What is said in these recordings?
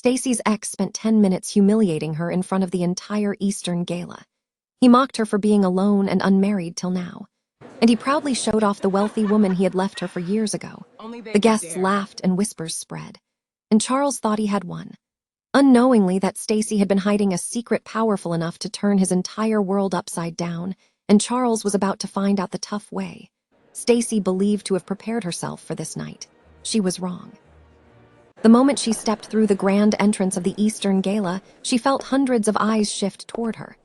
Stacy's ex spent 10 minutes humiliating her in front of the entire Eastern gala. He mocked her for being alone and unmarried till now, and he proudly showed off the wealthy woman he had left her for years ago. The guests laughed and whispers spread, and Charles thought he had won. Unknowingly, that Stacy had been hiding a secret powerful enough to turn his entire world upside down, and Charles was about to find out the tough way. Stacy believed to have prepared herself for this night. She was wrong. The moment she stepped through the grand entrance of the Eastern Gala, she felt hundreds of eyes shift toward her.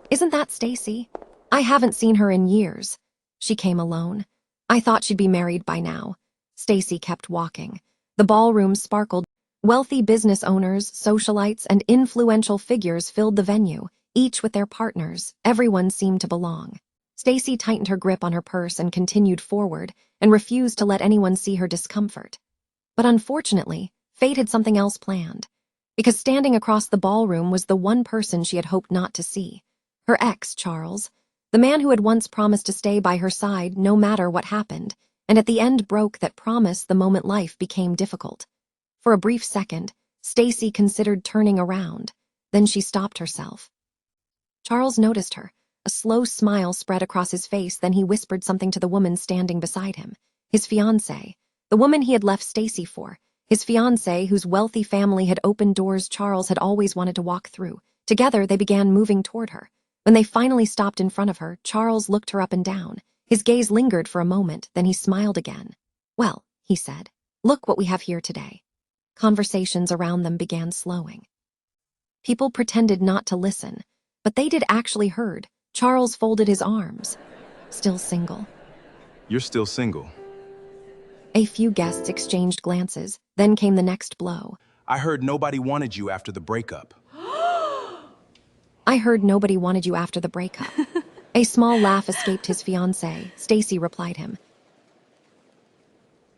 "Isn't that Stacy? I haven't seen her in years." She came alone. "I thought she'd be married by now." Stacy kept walking. The ballroom sparkled. Wealthy business owners, socialites, and influential figures filled the venue, each with their partners. Everyone seemed to belong. Stacy tightened her grip on her purse and continued forward, and refused to let anyone see her discomfort. But unfortunately, fate had something else planned, because standing across the ballroom was the one person she had hoped not to see. Her ex, Charles, the man who had once promised to stay by her side no matter what happened, and at the end broke that promise the moment life became difficult. For a brief second, Stacy considered turning around, then she stopped herself. Charles noticed her. A slow smile spread across his face, then he whispered something to the woman standing beside him. His fiancée, the woman he had left Stacy for. His fiancée, whose wealthy family had opened doors Charles had always wanted to walk through. Together, they began moving toward her. When they finally stopped in front of her, Charles looked her up and down. His gaze lingered for a moment, then he smiled again. "Well," he said, "look what we have here today." Conversations around them began slowing. People pretended not to listen, but they did actually heard. Charles folded his arms. "Still single?" You're still single. A few guests exchanged glances, then came the next blow. I heard nobody wanted you after the breakup. "I heard nobody wanted you after the breakup." A small laugh escaped his fiancée. Stacy replied him.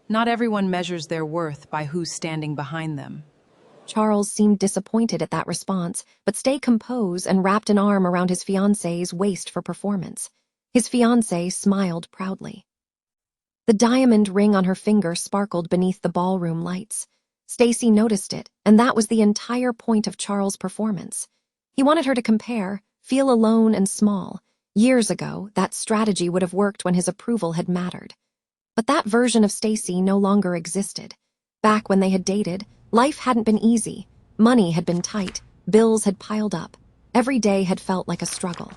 Not everyone measures their worth by who's standing behind them. Charles seemed disappointed at that response, but stayed composed and wrapped an arm around his fiancée's waist for performance. His fiancée smiled proudly. The diamond ring on her finger sparkled beneath the ballroom lights. Stacy noticed it, and that was the entire point of Charles' performance. He wanted her to compare, feel alone and small. Years ago, that strategy would have worked when his approval had mattered. But that version of Stacy no longer existed. Back when they had dated, life hadn't been easy. Money had been tight, bills had piled up. Every day had felt like a struggle.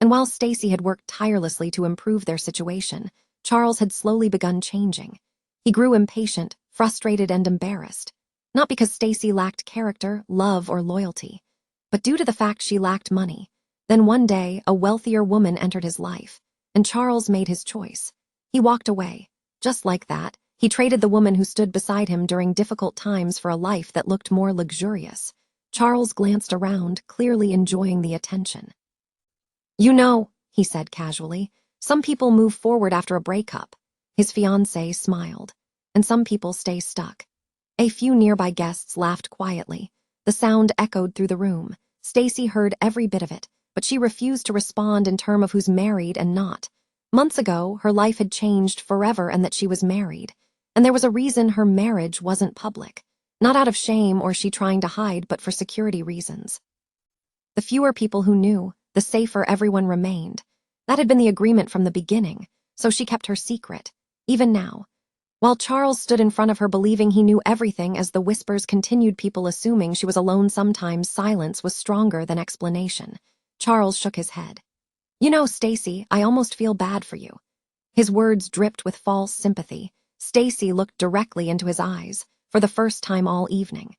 And while Stacy had worked tirelessly to improve their situation, Charles had slowly begun changing. He grew impatient, frustrated, and embarrassed. Not because Stacy lacked character, love, or loyalty, but due to the fact she lacked money. Then one day, a wealthier woman entered his life, and Charles made his choice. He walked away. Just like that, he traded the woman who stood beside him during difficult times for a life that looked more luxurious. Charles glanced around, clearly enjoying the attention. "You know," he said casually, "some people move forward after a breakup." His fiancée smiled. "And some people stay stuck." A few nearby guests laughed quietly. The sound echoed through the room. Stacy heard every bit of it, but she refused to respond in terms of who's married and not. Months ago, her life had changed forever and that she was married. And there was a reason her marriage wasn't public. Not out of shame or she trying to hide, but for security reasons. The fewer people who knew, the safer everyone remained. That had been the agreement from the beginning, so she kept her secret, even now. While Charles stood in front of her believing he knew everything as the whispers continued, people assuming she was alone. Sometimes silence was stronger than explanation. Charles shook his head. "You know, Stacy, I almost feel bad for you." His words dripped with false sympathy. Stacy looked directly into his eyes, for the first time all evening.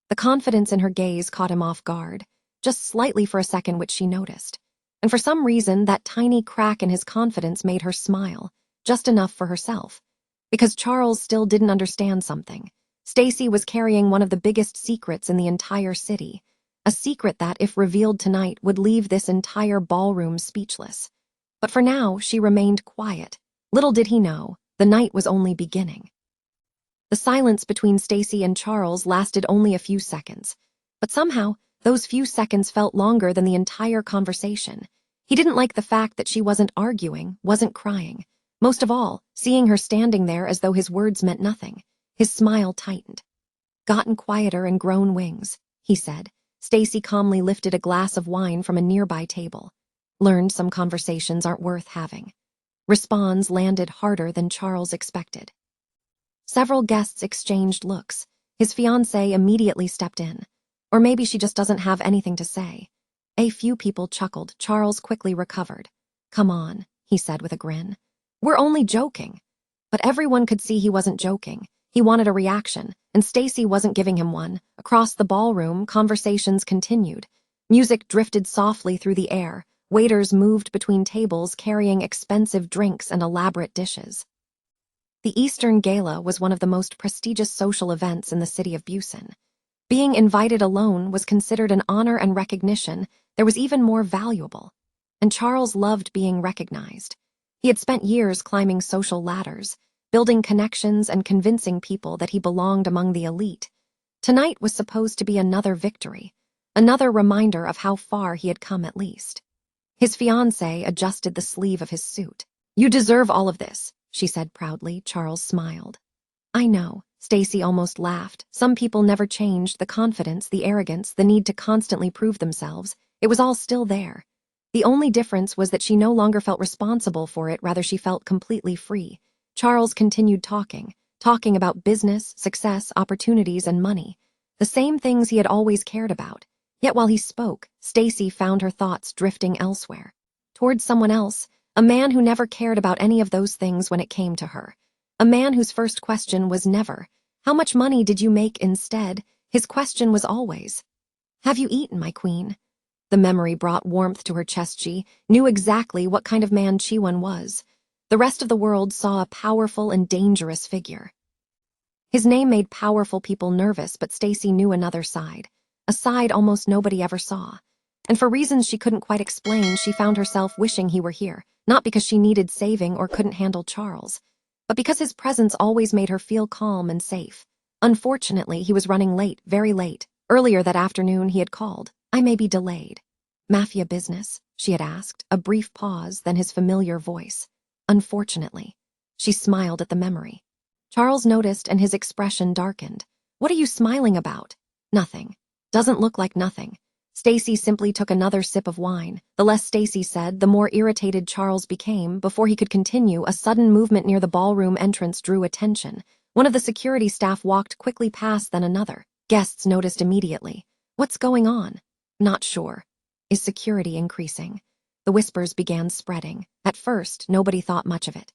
The confidence in her gaze caught him off guard, just slightly for a second, which she noticed. And for some reason, that tiny crack in his confidence made her smile, just enough for herself. Because Charles still didn't understand something. Stacy was carrying one of the biggest secrets in the entire city. A secret that, if revealed tonight, would leave this entire ballroom speechless. But for now, she remained quiet. Little did he know, the night was only beginning. The silence between Stacy and Charles lasted only a few seconds. But somehow, those few seconds felt longer than the entire conversation. He didn't like the fact that she wasn't arguing, wasn't crying. Most of all, seeing her standing there as though his words meant nothing. His smile tightened. Gotten quieter and grown wings, he said. Stacy calmly lifted a glass of wine from a nearby table. Learned some conversations aren't worth having. Responds landed harder than Charles expected. Several guests exchanged looks. His fiancée immediately stepped in. Or maybe she just doesn't have anything to say. A few people chuckled. Charles quickly recovered. Come on, he said with a grin. We're only joking. But everyone could see he wasn't joking. He wanted a reaction, and Stacy wasn't giving him one. Across the ballroom, conversations continued. Music drifted softly through the air. Waiters moved between tables carrying expensive drinks and elaborate dishes. The Eastern Gala was one of the most prestigious social events in the city of Busan. Being invited alone was considered an honor and recognition that was even more valuable. And Charles loved being recognized. He had spent years climbing social ladders, building connections and convincing people that he belonged among the elite. Tonight was supposed to be another victory, another reminder of how far he had come at least. His fiancée adjusted the sleeve of his suit. You deserve all of this, she said proudly. Charles smiled. I know, Stacy almost laughed. Some people never changed. The confidence, the arrogance, the need to constantly prove themselves. It was all still there. The only difference was that she no longer felt responsible for it, rather she felt completely free. Charles continued talking about business, success, opportunities, and money. The same things he had always cared about. Yet while he spoke, Stacy found her thoughts drifting elsewhere. Towards someone else, a man who never cared about any of those things when it came to her. A man whose first question was never, how much money did you make? Instead, his question was always, have you eaten, my queen? The memory brought warmth to her chest. She knew exactly what kind of man Chiwon was. The rest of the world saw a powerful and dangerous figure. His name made powerful people nervous, but Stacy knew another side, a side almost nobody ever saw. And for reasons she couldn't quite explain, she found herself wishing he were here, not because she needed saving or couldn't handle Charles, but because his presence always made her feel calm and safe. Unfortunately, he was running late, very late. Earlier that afternoon, he had called. I may be delayed. Mafia business? She had asked, a brief pause, then his familiar voice. Unfortunately. She smiled at the memory. Charles noticed and his expression darkened. What are you smiling about? Nothing. Doesn't look like nothing. Stacy simply took another sip of wine. The less Stacy said, the more irritated Charles became. Before he could continue, a sudden movement near the ballroom entrance drew attention. One of the security staff walked quickly past, then another. Guests noticed immediately. What's going on? Not sure. Is security increasing? The whispers began spreading. At first, nobody thought much of it.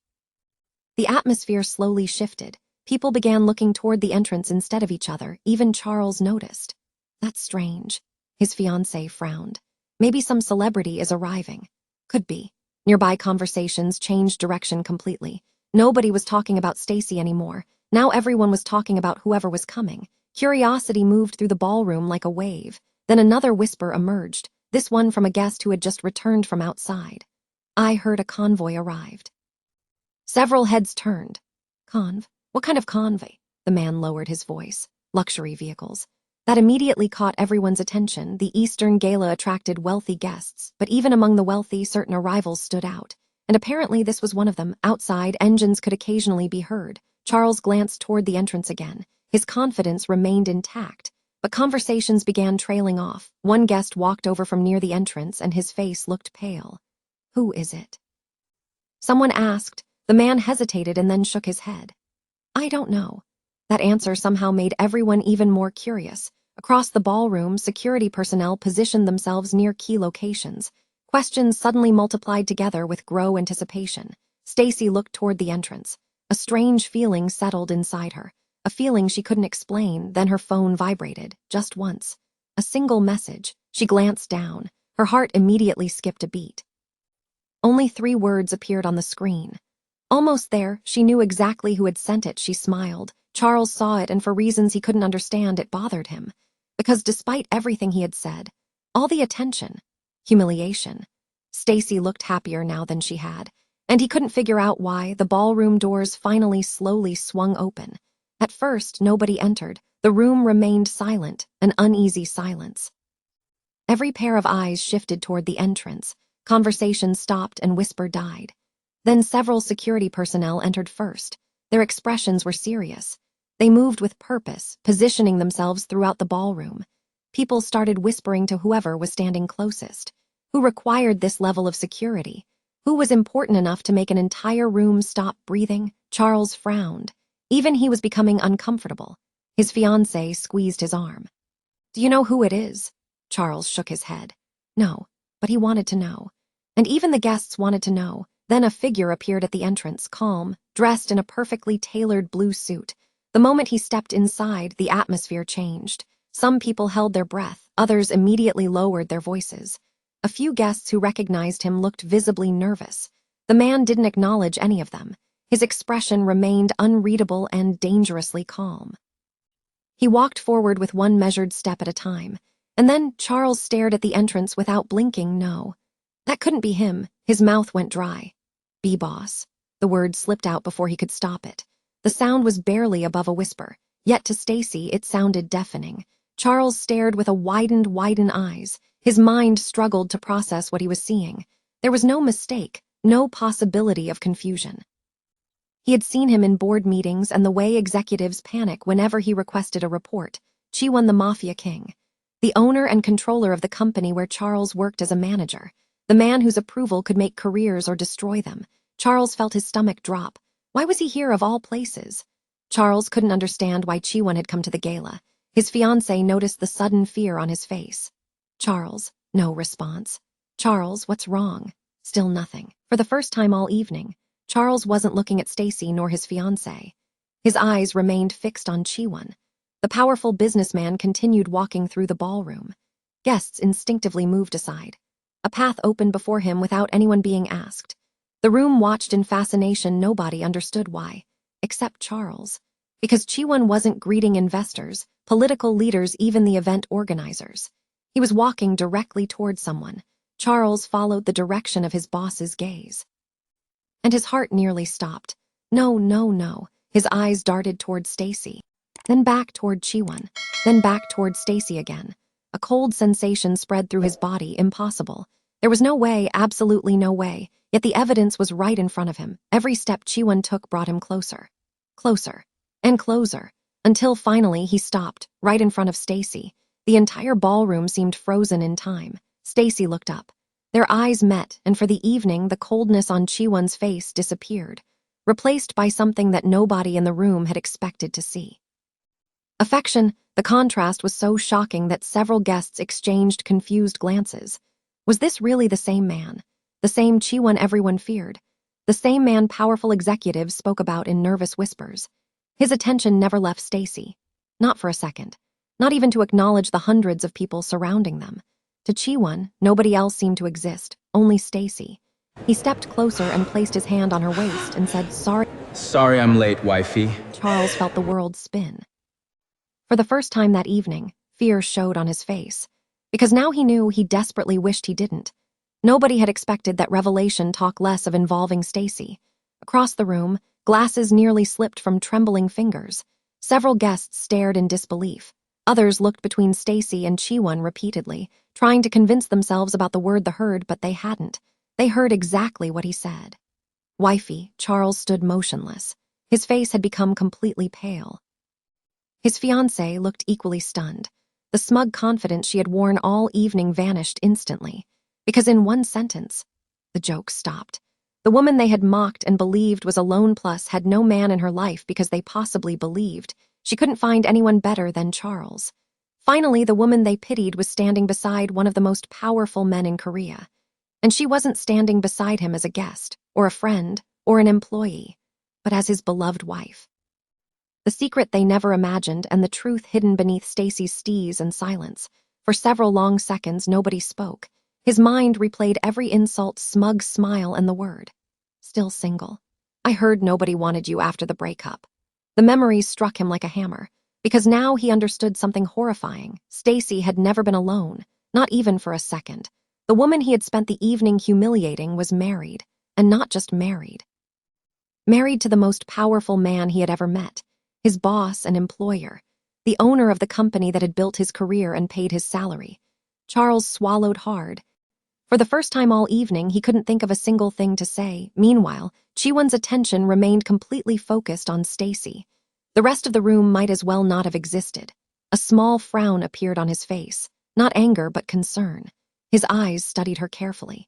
The atmosphere slowly shifted. People began looking toward the entrance instead of each other. Even Charles noticed. That's strange. His fiancée frowned. Maybe some celebrity is arriving. Could be. Nearby conversations changed direction completely. Nobody was talking about Stacy anymore. Now everyone was talking about whoever was coming. Curiosity moved through the ballroom like a wave. Then another whisper emerged, this one from a guest who had just returned from outside. I heard a convoy arrived. Several heads turned. What kind of convoy? The man lowered his voice. Luxury vehicles. That immediately caught everyone's attention. The Eastern Gala attracted wealthy guests, but even among the wealthy, certain arrivals stood out. And apparently this was one of them. Outside, engines could occasionally be heard. Charles glanced toward the entrance again. His confidence remained intact, but conversations began trailing off. One guest walked over from near the entrance, and his face looked pale. Who is it? Someone asked. The man hesitated and then shook his head. I don't know. That answer somehow made everyone even more curious. Across the ballroom, security personnel positioned themselves near key locations. Questions suddenly multiplied together with growing anticipation. Stacy looked toward the entrance. A strange feeling settled inside her. A feeling she couldn't explain. Then her phone vibrated, just once. A single message. She glanced down. Her heart immediately skipped a beat. Only 3 words appeared on the screen. Almost there, she knew exactly who had sent it. She smiled. Charles saw it, and for reasons he couldn't understand, it bothered him. Because despite everything he had said, all the attention, humiliation, Stacy looked happier now than she had, and he couldn't figure out why. The ballroom doors finally slowly swung open. At first, nobody entered. The room remained silent, an uneasy silence. Every pair of eyes shifted toward the entrance. Conversation stopped and whisper died. Then several security personnel entered first. Their expressions were serious. They moved with purpose, positioning themselves throughout the ballroom. People started whispering to whoever was standing closest. Who required this level of security? Who was important enough to make an entire room stop breathing? Charles frowned. Even he was becoming uncomfortable. His fiancée squeezed his arm. "Do you know who it is?" Charles shook his head. No, but he wanted to know. And even the guests wanted to know. Then a figure appeared at the entrance, calm, dressed in a perfectly tailored blue suit. The moment he stepped inside, the atmosphere changed. Some people held their breath, others immediately lowered their voices. A few guests who recognized him looked visibly nervous. The man didn't acknowledge any of them. His expression remained unreadable and dangerously calm. He walked forward with one measured step at a time, and then Charles stared at the entrance without blinking. No, that couldn't be him. His mouth went dry. "B-boss." The word slipped out before he could stop it. The sound was barely above a whisper, yet to Stacy it sounded deafening. Charles stared with widened eyes. His mind struggled to process what he was seeing. There was no mistake, no possibility of confusion. He had seen him in board meetings and the way executives panic whenever he requested a report. Chiwon, the Mafia king, the owner and controller of the company where Charles worked as a manager, the man whose approval could make careers or destroy them. Charles felt his stomach drop. Why was he here of all places? Charles couldn't understand why Chiwon had come to the gala. His fiancée noticed the sudden fear on his face. "Charles," no response. "Charles, what's wrong?" Still nothing. For the first time all evening, Charles wasn't looking at Stacy nor his fiancée. His eyes remained fixed on Chiwon. The powerful businessman continued walking through the ballroom. Guests instinctively moved aside. A path opened before him without anyone being asked. The room watched in fascination. Nobody understood why, except Charles. Because Chiwon wasn't greeting investors, political leaders, even the event organizers. He was walking directly toward someone. Charles followed the direction of his boss's gaze. And his heart nearly stopped. No, no, no. His eyes darted toward Stacy, then back toward Chiwon, then back toward Stacy again. A cold sensation spread through his body. Impossible. There was no way, absolutely no way. Yet the evidence was right in front of him. Every step Chiwon took brought him closer. Closer. And closer. Until finally he stopped, right in front of Stacy. The entire ballroom seemed frozen in time. Stacy looked up. Their eyes met, and for the evening, the coldness on Chiwon's face disappeared, replaced by something that nobody in the room had expected to see. Affection. The contrast was so shocking that several guests exchanged confused glances. Was this really the same man? The same Chiwon everyone feared? The same man powerful executives spoke about in nervous whispers? His attention never left Stacy. Not for a second. Not even to acknowledge the hundreds of people surrounding them. To Chiwon, nobody else seemed to exist, only Stacy. He stepped closer and placed his hand on her waist and said, "Sorry." Sorry I'm late, wifey. Charles felt the world spin. For the first time that evening, fear showed on his face. Because now he knew he desperately wished he didn't. Nobody had expected that revelation talk less of involving Stacy. Across the room, glasses nearly slipped from trembling fingers. Several guests stared in disbelief. Others looked between Stacy and Chiwon repeatedly, trying to convince themselves about the word they heard, but they hadn't. They heard exactly what he said. "Wifey." Charles stood motionless. His face had become completely pale. His fiancée looked equally stunned. The smug confidence she had worn all evening vanished instantly. Because in one sentence, the joke stopped. The woman they had mocked and believed was a lone plus had no man in her life because they possibly believed she couldn't find anyone better than Charles. Finally, the woman they pitied was standing beside one of the most powerful men in Korea. And she wasn't standing beside him as a guest, or a friend, or an employee, but as his beloved wife. The secret they never imagined and the truth hidden beneath Stacy's steeze and silence. For several long seconds, nobody spoke. His mind replayed every insult, smug smile, and the word. "Still single. I heard nobody wanted you after the breakup." The memories struck him like a hammer, because now he understood something horrifying. Stacy had never been alone, not even for a second. The woman he had spent the evening humiliating was married, and not just married. Married to the most powerful man he had ever met, his boss and employer, the owner of the company that had built his career and paid his salary. Charles swallowed hard. For the first time all evening, he couldn't think of a single thing to say. Meanwhile, Chiwon's attention remained completely focused on Stacy. The rest of the room might as well not have existed. A small frown appeared on his face, not anger but concern. His eyes studied her carefully,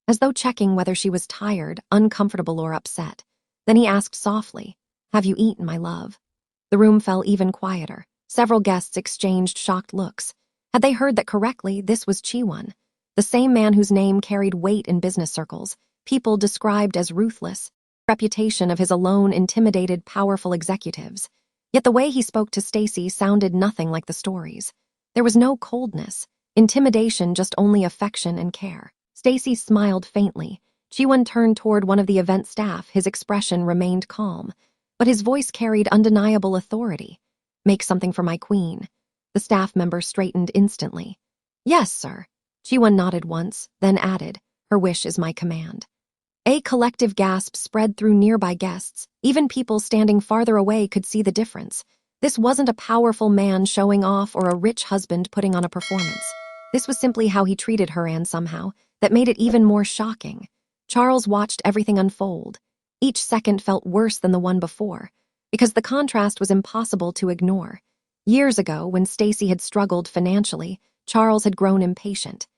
as though checking whether she was tired, uncomfortable, or upset. Then he asked softly, "Have you eaten, my love?" The room fell even quieter. Several guests exchanged shocked looks. Had they heard that correctly, this was Chiwon, the same man whose name carried weight in business circles. People described as ruthless, reputation of his alone intimidated powerful executives. Yet the way he spoke to Stacy sounded nothing like the stories. There was no coldness, intimidation, just only affection and care. Stacy smiled faintly. Chiwon turned toward one of the event staff. His expression remained calm, but his voice carried undeniable authority. "Make something for my queen." The staff member straightened instantly. "Yes, sir." Chiwon nodded once, then added, "Her wish is my command." A collective gasp spread through nearby guests. Even people standing farther away could see the difference. This wasn't a powerful man showing off or a rich husband putting on a performance. This was simply how he treated her, and somehow, that made it even more shocking. Charles watched everything unfold. Each second felt worse than the one before, because the contrast was impossible to ignore. Years ago, when Stacy had struggled financially, Charles had grown impatient.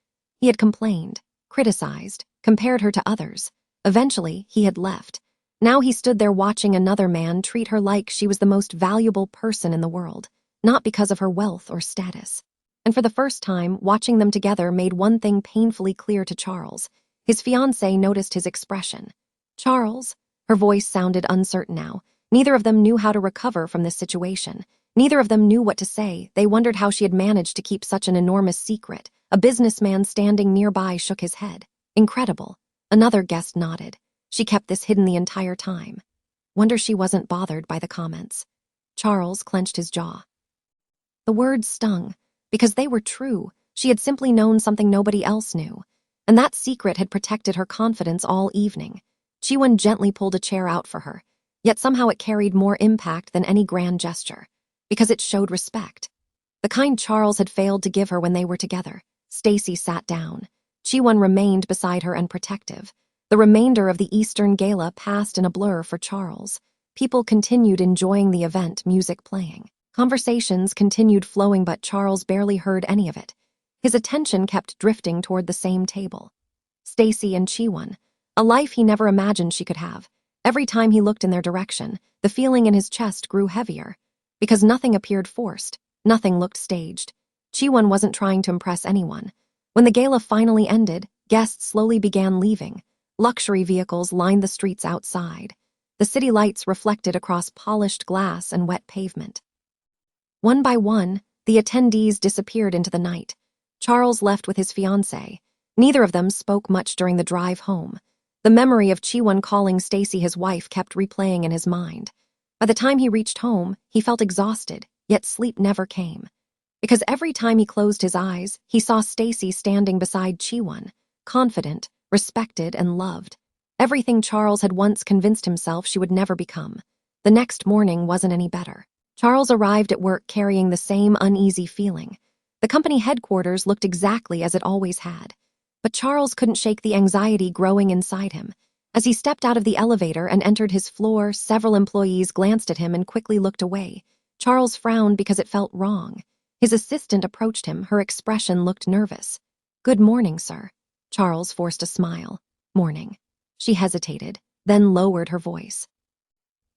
He had complained, criticized, compared her to others. Eventually, he had left. Now he stood there watching another man treat her like she was the most valuable person in the world, not because of her wealth or status. And for the first time, watching them together made one thing painfully clear to Charles. His fiancée noticed his expression. "Charles?" Her voice sounded uncertain now. Neither of them knew how to recover from this situation. Neither of them knew what to say. They wondered how she had managed to keep such an enormous secret. A businessman standing nearby shook his head. "Incredible." Another guest nodded. "She kept this hidden the entire time." Wonder she wasn't bothered by the comments. Charles clenched his jaw. The words stung, because they were true. She had simply known something nobody else knew, and that secret had protected her confidence all evening. Chiwon gently pulled a chair out for her, yet somehow it carried more impact than any grand gesture, because it showed respect. The kind Charles had failed to give her when they were together. Stacy sat down. Chiwon remained beside her and protective. The remainder of the Eastern gala passed in a blur for Charles. People continued enjoying the event, music playing. Conversations continued flowing, but Charles barely heard any of it. His attention kept drifting toward the same table. Stacy and Chiwon, a life he never imagined she could have. Every time he looked in their direction, the feeling in his chest grew heavier, because nothing appeared forced, nothing looked staged. Chiwon wasn't trying to impress anyone. When the gala finally ended, guests slowly began leaving. Luxury vehicles lined the streets outside. The city lights reflected across polished glass and wet pavement. One by one, the attendees disappeared into the night. Charles left with his fiancée. Neither of them spoke much during the drive home. The memory of Chiwon calling Stacy his wife kept replaying in his mind. By the time he reached home, he felt exhausted, yet sleep never came. Because every time he closed his eyes, he saw Stacy standing beside Chiwon, confident, respected, and loved. Everything Charles had once convinced himself she would never become. The next morning wasn't any better. Charles arrived at work carrying the same uneasy feeling. The company headquarters looked exactly as it always had. But Charles couldn't shake the anxiety growing inside him. As he stepped out of the elevator and entered his floor, several employees glanced at him and quickly looked away. Charles frowned because it felt wrong. His assistant approached him. Her expression looked nervous. "Good morning, sir." Charles forced a smile. "Morning." She hesitated, then lowered her voice.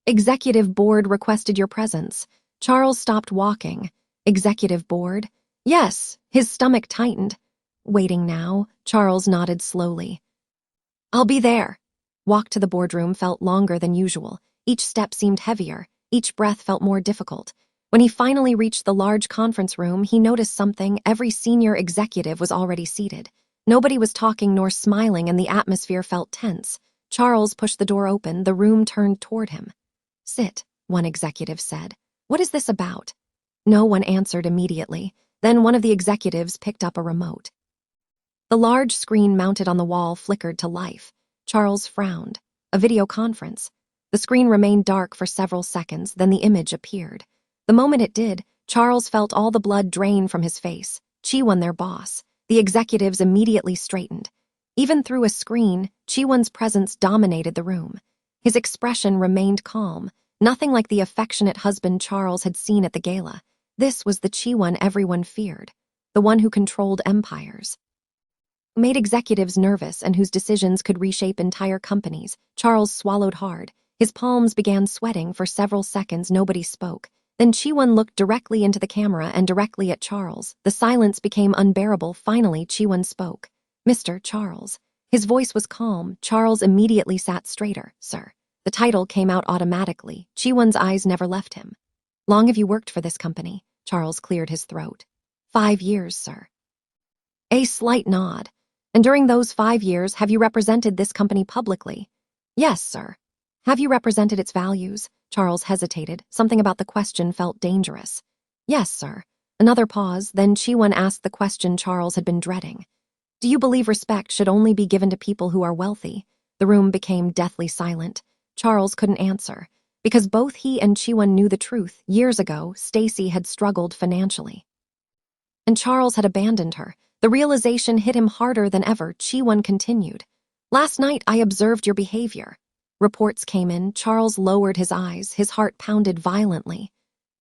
"Executive board requested your presence." Charles stopped walking. "Executive board?" "Yes." His stomach tightened. "Waiting now?" Charles nodded slowly. "I'll be there." Walk to the boardroom felt longer than usual. Each step seemed heavier. Each breath felt more difficult. When he finally reached the large conference room, he noticed something. Every senior executive was already seated. Nobody was talking nor smiling, and the atmosphere felt tense. Charles pushed the door open. The room turned toward him. "Sit," one executive said. "What is this about?" No one answered immediately. Then one of the executives picked up a remote. The large screen mounted on the wall flickered to life. Charles frowned. A video conference. The screen remained dark for several seconds, then the image appeared. The moment it did, Charles felt all the blood drain from his face. Chiwon, their boss. The executives immediately straightened. Even through a screen, Chiwon's presence dominated the room. His expression remained calm. Nothing like the affectionate husband Charles had seen at the gala. This was the Chi-one everyone feared, the one who controlled empires, made executives nervous and whose decisions could reshape entire companies. Charles swallowed hard. His palms began sweating. For several seconds, nobody spoke. Then Chi-one looked directly into the camera and directly at Charles. The silence became unbearable. Finally, Chi-one spoke. "Mr. Charles." His voice was calm. Charles immediately sat straighter. "Sir." The title came out automatically. Chi-one's eyes never left him. "Long have you worked for this company?" Charles cleared his throat. 5 years, sir." A slight nod. "And during those 5 years, have you represented this company publicly?" "Yes, sir." "Have you represented its values?" Charles hesitated. Something about the question felt dangerous. "Yes, sir." Another pause, then Chi-one asked the question Charles had been dreading. "Do you believe respect should only be given to people who are wealthy?" The room became deathly silent. Charles couldn't answer, because both he and Chi-one knew the truth. Years ago, Stacy had struggled financially, and Charles had abandoned her. The realization hit him harder than ever. Chi-one continued. "Last night, I observed your behavior." Reports came in. Charles lowered his eyes. His heart pounded violently.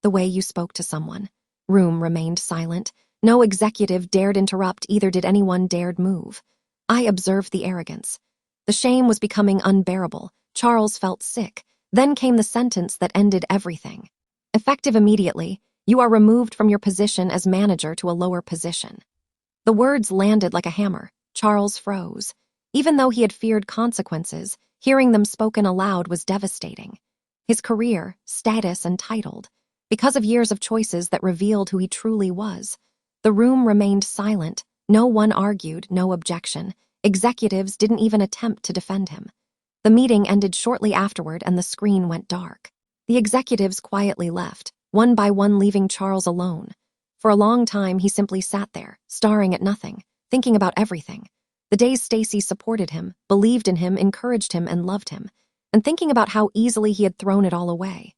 "The way you spoke to someone." Room remained silent. No executive dared interrupt, either did anyone dared move. "I observed the arrogance." The shame was becoming unbearable. Charles felt sick. Then came the sentence that ended everything. "Effective immediately, you are removed from your position as manager to a lower position." The words landed like a hammer. Charles froze. Even though he had feared consequences, hearing them spoken aloud was devastating. His career, status, and title, because of years of choices that revealed who he truly was. The room remained silent. No one argued, no objection. Executives didn't even attempt to defend him. The meeting ended shortly afterward and the screen went dark. The executives quietly left, one by one, leaving Charles alone. For a long time, he simply sat there, staring at nothing, thinking about everything. The days Stacy supported him, believed in him, encouraged him, and loved him, and thinking about how easily he had thrown it all away.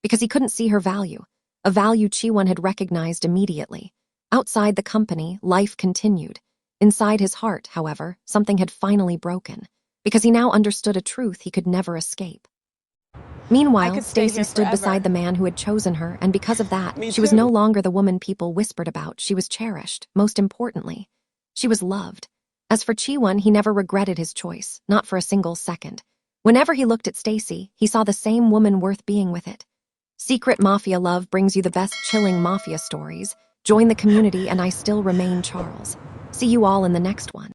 Because he couldn't see her value, a value Chi-one had recognized immediately. Outside the company, life continued. Inside his heart, however, something had finally broken, because he now understood a truth he could never escape. Meanwhile, Stacy stood beside the man who had chosen her, and because of that, she was no longer the woman people whispered about. She was cherished. Most importantly, she was loved. As for Chi-one, he never regretted his choice, not for a single second. Whenever he looked at Stacy, he saw the same woman worth being with it. Secret Mafia Love brings you the best chilling Mafia stories. Join the community and I still remain Charles. See you all in the next one.